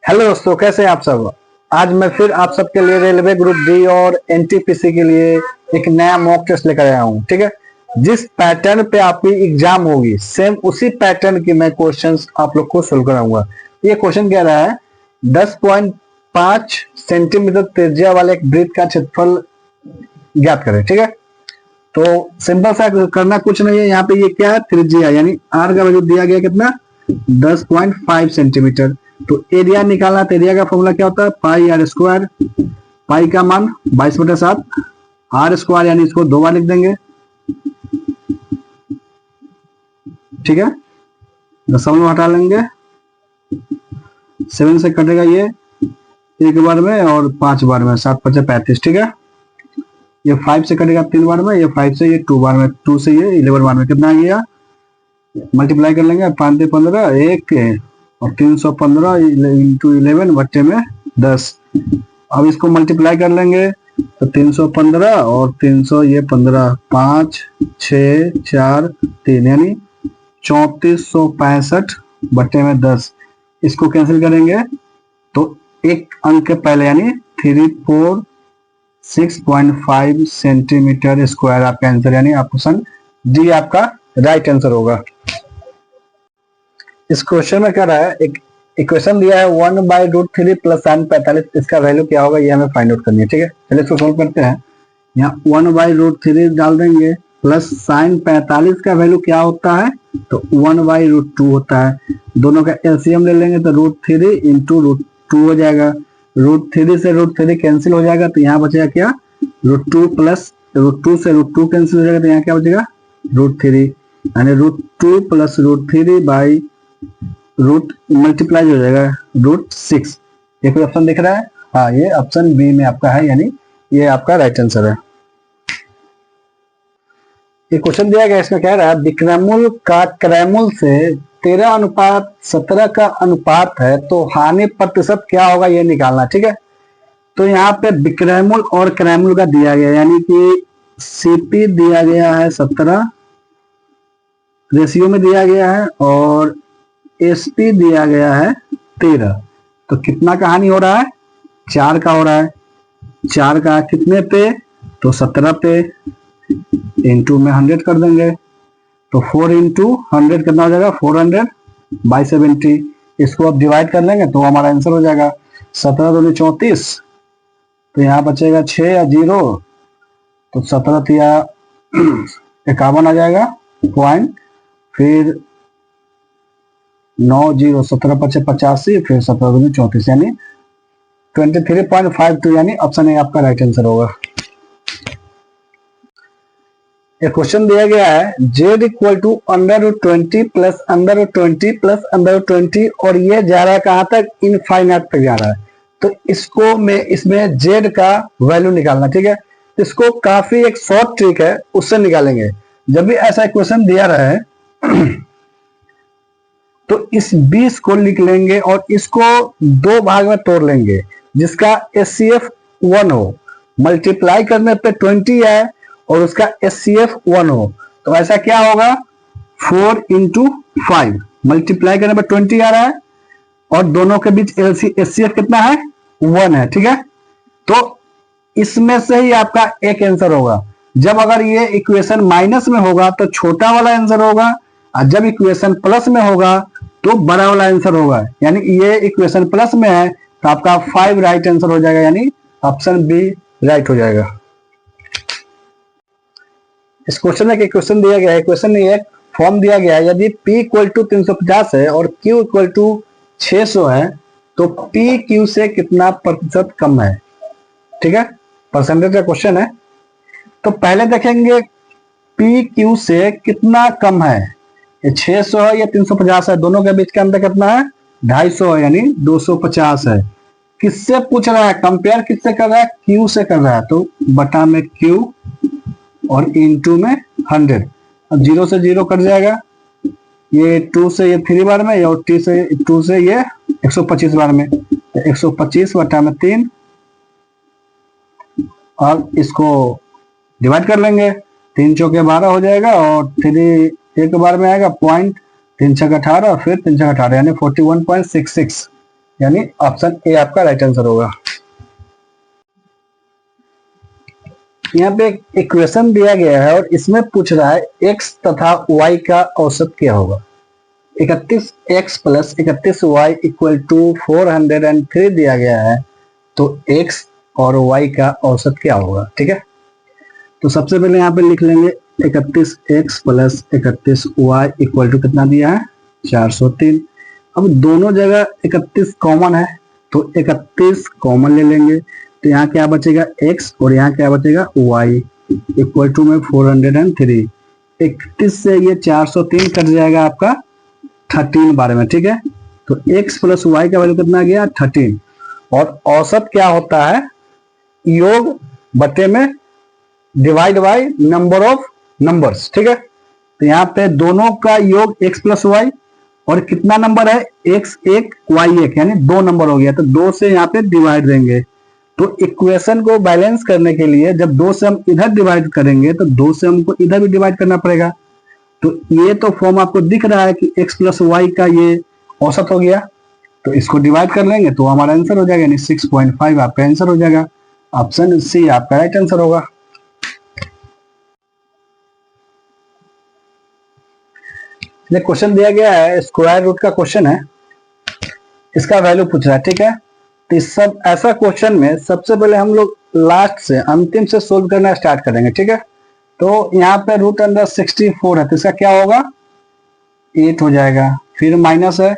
Hello दोस्तों, कैसे हैं आप सब। आज मैं फिर आप सबके लिए रेलवे ग्रुप डी और एनटीपीसी के लिए एक नया मॉक टेस्ट लेकर आया हूँ। ठीक है, जिस पैटर्न पे आपकी एग्जाम होगी सेम उसी पैटर्न की मैं क्वेश्चंस आप लोग को सोल्व कराऊंगा। ये क्वेश्चन कह रहा है 10.5 सेंटीमीटर त्रिज्या वाले एक वृत्त का क्षेत्रफल ज्ञात करें। ठीक है, तो सिंपल सा करना कुछ नहीं है। यहाँ पे ये क्या है, त्रिज्या यानी आर का वैल्यू दिया गया कितना 10.5 सेंटीमीटर। तो एरिया निकालना, तो एरिया का फॉर्मूला क्या होता है पाई आर स्क्वायर। पाई का मान 22/7, आर स्क्वायर यानी इसको 2 बार लिख देंगे। ठीक है, दशमलव हटा लेंगे, 7 से कटेगा ये एक बार में और 5 बार में, 7×5 = 35। ठीक है, ये 5 से कटेगा 3 बार में, ये 5 से ये 2 बार में, 2 से ये 11 बार में। कितना आ गया, मल्टीप्लाई कर लेंगे, 5 × 15 1 और 315 इंटू 11 बट्टे में 10। अब इसको मल्टीप्लाई कर लेंगे तो 315 और 300 ये 15, 5 6 4 3 यानी 3465 बट्टे में 10। इसको कैंसिल करेंगे तो एक अंक के पहले यानी 346.5 सेंटीमीटर स्क्वायर आपका आंसर, यानी ऑप्शन डी आपका राइट आंसर होगा। इस क्वेश्चन में क्या रहा है, एक इक्वेशन दिया है 1/√3 प्लस sin 45, इसका वैल्यू क्या होगा ये हमें फाइंड आउट करनी है। ठीक है, पहले इसको सोल्व करते हैं। यहाँ 1/√3 डाल देंगे प्लस sin 45 का वैल्यू क्या होता है तो 1/√2 होता है। दोनों का एलसीएम ले लेंगे तो √3 इंटू √2 हो जाएगा। √3 से √3 कैंसिल हो जाएगा तो यहाँ बचेगा क्या √2 प्लस √2 से √2 कैंसिल हो जाएगा तो यहाँ क्या बचेगा √3, यानी √2 प्लस √3 बाई रूट मल्टीप्लाई हो जाएगा √6। ये कोई ऑप्शन दिख रहा है? हाँ, ये ऑप्शन बी में आपका है, यानी ये आपका राइट आंसर है। ये क्वेश्चन दिया गया, इसमें कह रहा है विक्रमूल का क्रैमूल से 13:17 का अनुपात है तो हानि प्रतिशत क्या होगा ये निकालना। ठीक है, तो यहाँ पे विक्रमूल और क्रैमूल का दिया गया, यानी कि सीपी दिया गया है 17 रेशियो में दिया गया है और एसपी दिया गया है 13। तो कितना का हानि हो रहा है 4 का हो रहा है। 4 का कितने पे तो 17 पे, इंटू में 100 कर देंगे तो 4 इंटू 100 कितना हो जाएगा 400/70। इसको अब डिवाइड कर लेंगे तो हमारा आंसर हो जाएगा 17 दूनी 34, तो यहाँ बचेगा 6 या 0 तो 17 या 51 आ जाएगा पॉइंट, फिर 9 0 17 × 85, फिर 17 दूनी 34 यानी 23.52, यानी ऑप्शन ए आपका राइट आंसर होगा। एक क्वेश्चन दिया गया है z = √20 प्लस √20 प्लस √20 और ये जा रहा है कहां तक इनफाइनाइट तक जा रहा है। तो इसको में इसमें z का वैल्यू निकालना। ठीक है, इसको काफी एक शॉर्ट ट्रिक है, उससे निकालेंगे। जब भी ऐसा क्वेश्चन दिया रहा है तो इस 20 को लिख लेंगे और इसको 2 भाग में तोड़ लेंगे, जिसका HCF 1 हो, मल्टीप्लाई करने पे 20 है और उसका HCF 1 हो, तो ऐसा क्या होगा 4 × 5 मल्टीप्लाई करने पे 20 आ रहा है और दोनों के बीच HCF कितना है 1 है। ठीक है, तो इसमें से ही आपका एक आंसर होगा। जब अगर ये इक्वेशन माइनस में होगा तो छोटा वाला आंसर होगा, और जब इक्वेशन प्लस में होगा तो बड़ा वाला आंसर होगा। यानी ये इक्वेशन प्लस में है तो आपका 5 राइट आंसर हो जाएगा, यानी ऑप्शन बी राइट हो जाएगा। इस क्वेश्चन में एक क्वेश्चन दिया गया है, क्वेश्चन में एक फॉर्म दिया गया है, यदि P = 350 है और Q = 600 है तो P Q से कितना प्रतिशत कम है। ठीक है, परसेंटेज का क्वेश्चन है। तो पहले देखेंगे P Q से कितना कम है, ये 600 है या 350 है, दोनों के बीच का अंतर कितना है 250 है, यानी 250 है। किससे पूछ रहा है, कंपेयर किससे कर रहा है Q से कर रहा है, तो बटा में Q और इंटू में 100। अब 0 से 0 कट जाएगा, ये 2 से ये 3 बार में और 2 से ये 125 बार में, तो 125 बटा में 3 और इसको डिवाइड कर लेंगे, 3 चौके 12 हो जाएगा और 3 एक बार में आएगा पॉइंट, 3 छक 18 और फिर 3 छक 18 यानी 41.66। यानी ऑप्शन ए आपका राइट आंसर होगा। यहाँ पे एक इक्वेशन दिया गया है और इसमें पूछ रहा है x तथा y का औसत क्या होगा। 31x plus 31y equal to 403 दिया गया है, तो x और y का औसत क्या होगा। ठीक है, तो सबसे पहले यहाँ पे लिख लेंगे 31x plus 31y equal to कितना दिया है 403। अब दोनों जगह 31 कॉमन है तो 31 कॉमन ले लेंगे, तो यहाँ क्या बचेगा x और यहाँ क्या बचेगा y इक्वल टू में 403। 31 से ये 403 कट जाएगा आपका 13 बार में। ठीक है, तो x प्लस y का वैल्यू कितना गया 13। और औसत क्या होता है योग बटे में divide by number of numbers. ठीक है, तो यहाँ पे दोनों का योग x प्लस वाई और कितना नंबर है x एक y एक, यानी 2 नंबर हो गया, तो 2 से यहाँ पे डिवाइड देंगे। तो इक्वेशन को बैलेंस करने के लिए जब 2 से हम इधर डिवाइड करेंगे तो 2 से हमको इधर भी डिवाइड करना पड़ेगा। तो ये तो फॉर्म आपको दिख रहा है कि x प्लस वाई का ये औसत हो गया, तो इसको डिवाइड कर लेंगे तो हमारा आंसर हो जाएगा, यानी 6.5 आपका आंसर हो जाएगा। ऑप्शन सी आपका राइट आंसर होगा। ये क्वेश्चन दिया गया है, स्क्वायर रूट का क्वेश्चन है, इसका वैल्यू पूछ रहा है। ठीक है, तो इस सब ऐसा क्वेश्चन में सबसे पहले हम लोग लास्ट से अंतिम से सोल्व करना स्टार्ट करेंगे। ठीक है, तो यहाँ पे रूट अंडर 64 है, तो इसका क्या होगा 8 हो जाएगा। फिर माइनस है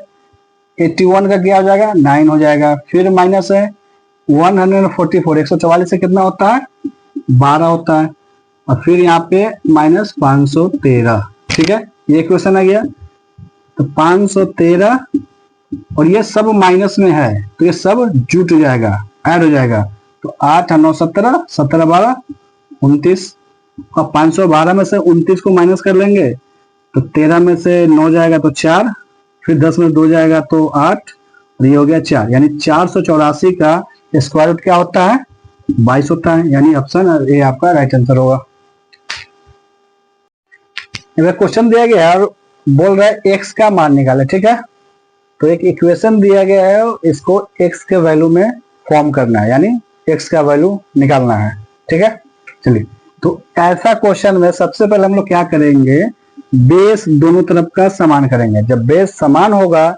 81 का क्या हो जाएगा 9 हो जाएगा। फिर माइनस है 144, 144 से कितना होता है 12 होता है। और फिर यहाँ पे माइनस 513। ठीक है, ये क्वेश्चन आ गया, तो 513 और ये सब माइनस में है तो ये सब जुट जाएगा, ऐड हो जाएगा। तो 8 9 17, 17 12 29, और 512 में से 29 को माइनस कर लेंगे तो 13 में से 9 जाएगा तो 4, फिर 10 में 2 जाएगा तो 8, और ये हो गया 4, यानी 484 का स्क्वायर रूट क्या होता है 22 होता है, यानी ऑप्शन ए आपका राइट आंसर होगा। क्वेश्चन दिया गया है और बोल रहा है x का मान निकाले। ठीक है, तो एक इक्वेशन दिया गया है, इसको x के वैल्यू में फॉर्म करना है, यानी x का वैल्यू निकालना है। ठीक है, चलिए, तो ऐसा क्वेश्चन में सबसे पहले हम लोग क्या करेंगे, बेस दोनों तरफ का समान करेंगे। जब बेस समान होगा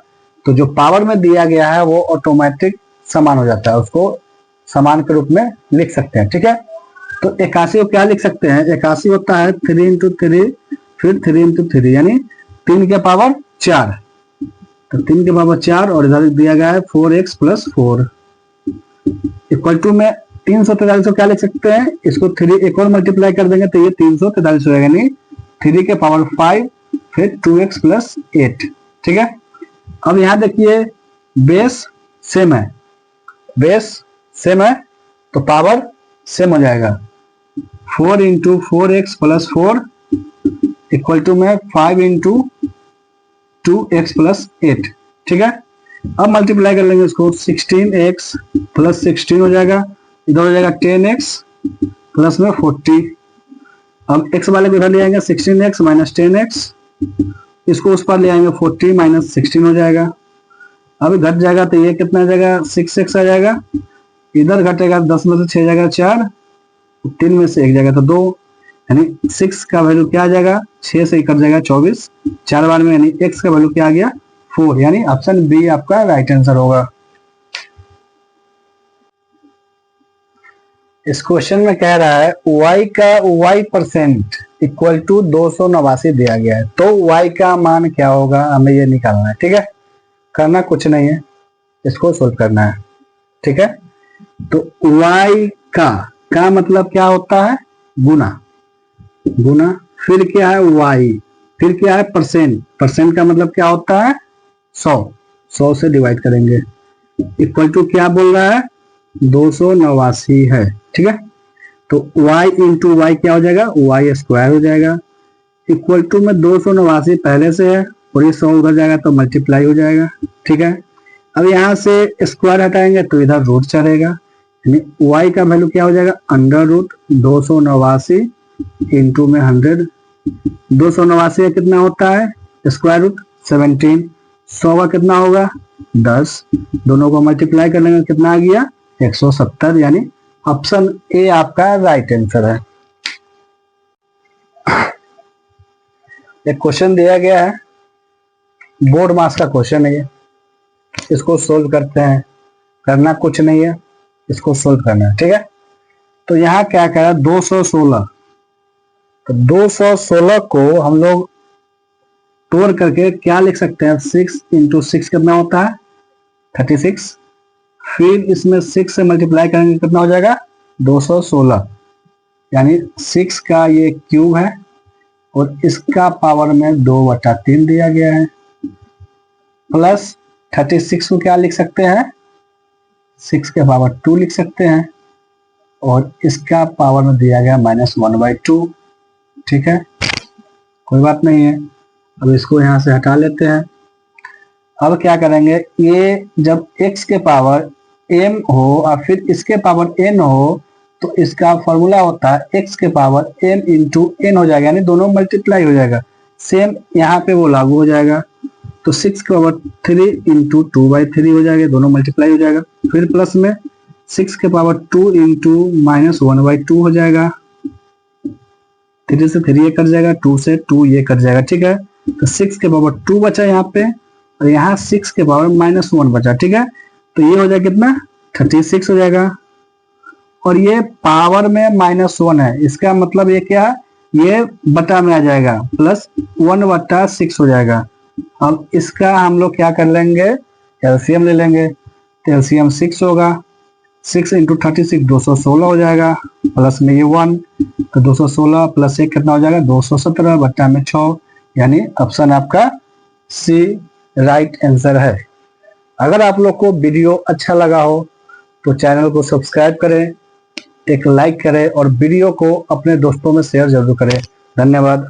तो जो पावर में दिया गया है वो ऑटोमेटिक समान हो जाता है, उसको समान के रूप में लिख सकते हैं। ठीक है, तो 81 को क्या लिख सकते हैं, 81 होता है 3 इंटू 3, फिर 3 इंटू 3, यानी 3 के पावर 4, तो 3 के पावर 4, और इधर दिया गया है 4x प्लस 4 इक्वल टू में 343 को क्या लिख सकते हैं, इसको 3 एक और मल्टीप्लाई कर देंगे तो ये 343 हो जाएगा, यानी 3 के पावर 5, फिर 2x प्लस 8। ठीक है, अब यहाँ देखिए बेस सेम है, बेस सेम है तो पावर सेम हो जाएगा। 4 into 4x plus 4 equal to में 5 इंटू 2x प्लस 8। ठीक है, अब मल्टीप्लाई कर लेंगे इसको, 16x प्लस 16 हो जाएगा, इधर हो जाएगा 10x प्लस में 40। अब x वाले को इधर ले आएंगे 16x माइनस 10x, इसको उस पर ले आएंगे 40 माइनस 16 हो जाएगा। अब घट जाएगा तो ये कितना आ जाएगा 6x आ जाएगा, इधर घटेगा 10 में से 6 जाएगा 4, 3 में से 1 जाएगा तो 2, यानी 6 का वैल्यू क्या आ जाएगा 6 से कट जाएगा 24, 4 बार में, यानी x का वैल्यू क्या आ गया 4, यानी ऑप्शन बी आपका राइट आंसर होगा। इस क्वेश्चन में कह रहा है y का y% इक्वल टू 289 दिया गया है, तो y का मान क्या होगा हमें ये निकालना है। ठीक है, करना कुछ नहीं है, इसको सोल्व करना है। ठीक है, तो y का मतलब क्या होता है गुना, गुना, फिर क्या है y, फिर क्या है परसेंट, परसेंट का मतलब क्या होता है 100, 100 से डिवाइड करेंगे, इक्वल टू क्या बोल रहा है 289 है। ठीक है, तो y इंटू वाई क्या हो जाएगा y स्क्वायर हो जाएगा, इक्वल टू में 289 पहले से है और ये 100 उधर जाएगा तो मल्टीप्लाई हो जाएगा। ठीक है, अब यहाँ से स्क्वायर हटाएंगे तो इधर रूट चलेगा, यानी y का वैल्यू क्या हो जाएगा अंडर रूट 289 इंटू में 100, 289 कितना होता है स्क्वायर रूट 17, 100 का कितना होगा 10, दोनों को मल्टीप्लाई कर लेंगे कितना आ गया 170, यानी ऑप्शन ए आपका राइट आंसर है। एक क्वेश्चन दिया गया है, बोर्ड मास का क्वेश्चन है ये, इसको सोल्व करते हैं, करना कुछ नहीं है, इसको सोल्व करना है, ठीक है। तो यहाँ क्या कह रहा है 216, तो 216 को हम लोग तोड़ करके क्या लिख सकते हैं, 6 इंटू 6 कितना होता है 36, फिर इसमें 6 से मल्टीप्लाई करेंगे कितना हो जाएगा 216, यानी 6 का ये क्यूब है और इसका पावर में 2/3 दिया गया है, प्लस 36 को क्या लिख सकते हैं 6 के पावर 2 लिख सकते हैं, और इसका पावर में दिया गया -1/2, ठीक है, कोई बात नहीं है। अब इसको यहां से हटा लेते हैं। अब क्या करेंगे, ये जब x के पावर m हो और फिर इसके पावर n हो तो इसका फॉर्मूला होता है x के पावर m इंटू n हो जाएगा, यानी दोनों मल्टीप्लाई हो जाएगा, सेम यहाँ पे वो लागू हो जाएगा, तो 6 के पावर 3 इंटू 2/3 हो जाएगा, दोनों मल्टीप्लाई हो जाएगा, फिर प्लस में 6 के पावर 2 इंटू -1/2 हो जाएगा, 3 से 3 ये कट जाएगा, 2 से 2 ये कट जाएगा, ठीक है। तो 6 के पावर 2 बचा यहाँ पे और यहाँ 6 के पावर -1 बचा, ठीक है। तो ये हो जाएगा कितना 36 हो जाएगा, और ये पावर में -1 है, इसका मतलब ये क्या है, ये बटा में आ जाएगा, प्लस 1/6 हो जाएगा। अब इसका हम लोग क्या कर लेंगे, एलसीएम ले लेंगे, तो एलसीएम 6 होगा, 6 इंटू 36 216 हो जाएगा, प्लस में ये 1, तो 216 प्लस 1 कितना हो जाएगा 217 बट्टा में 6, यानी ऑप्शन आपका सी राइट आंसर है। अगर आप लोग को वीडियो अच्छा लगा हो तो चैनल को सब्सक्राइब करें, एक लाइक करें और वीडियो को अपने दोस्तों में शेयर जरूर करें। धन्यवाद।